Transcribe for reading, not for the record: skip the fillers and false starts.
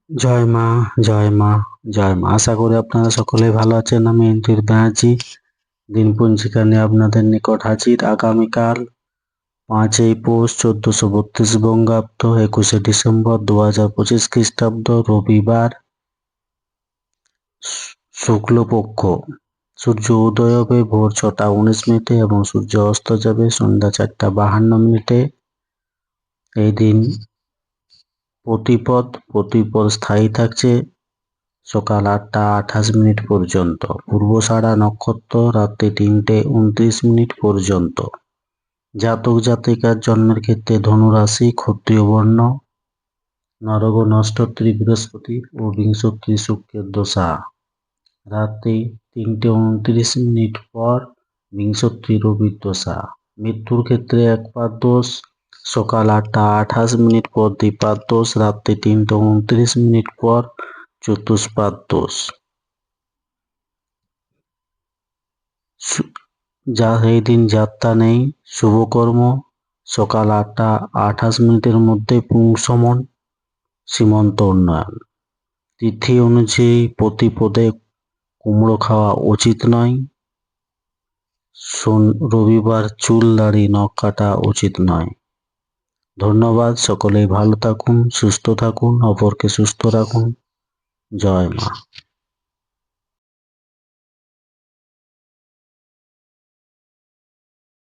জয় মা, জয় মা, জয় মা। আশা করি আপনারা সকলেই ভালো আছেন। আমি এনটির ব্যানার্জি দিনপঞ্জিকা নিয়ে আপনাদের নিকট হাজির। আগামীকাল 5ই পৌষ 1432 বঙ্গাব্দ 21শে ডিসেম্বর 2025 খ্রিস্টাব্দ রবিবার শুক্লপক্ষ। সূর্য উদয় হবে ভোর 6টা 19 মিনিটে এবং সূর্য অস্ত যাবে সন্ধ্যা 4টা 52 মিনিটে। এই দিন প্রতিপদ স্থায়ী থাকছে সকাল 8টা 28 মিনিট পর্যন্ত। পূর্বষাঢ়া নক্ষত্র রাত্রি 3টে 29 মিনিট পর্যন্ত। জাতক জাতিকার জন্মের ক্ষেত্রে ধনুরাশি, ক্ষত্রিয় বর্ণ, নরক নক্ষত্রী বৃহস্পতি ও বিংশতি শুক্রের দশা। রাত্রি 3টে 29 মিনিট পর বিংশতি রবির দশা। মৃত্যুর ক্ষেত্রে একপাদ দোষ, সকাল 8টা 28 মিনিট পর দ্বিপাদ দোষ, রাত্রি 3টে 29 মিনিট পর চতুষ্পাদ দোষ। এই দিন যাত্রা নেই। শুভকর্ম সকাল 8টা 28 মিনিটের মধ্যে পুংসমন, সীমন্ত উন্নয়ন। তিথি অনুযায়ী প্রতিপদে কুমড়ো খাওয়া উচিত নয়। রবিবার চুল দাড়ি নখ কাটা উচিত নয়। ধন্যবাদ। সকলেই ভালো থাকুন, সুস্থ থাকুন, অপরকে সুস্থ রাখুন। জয় মা।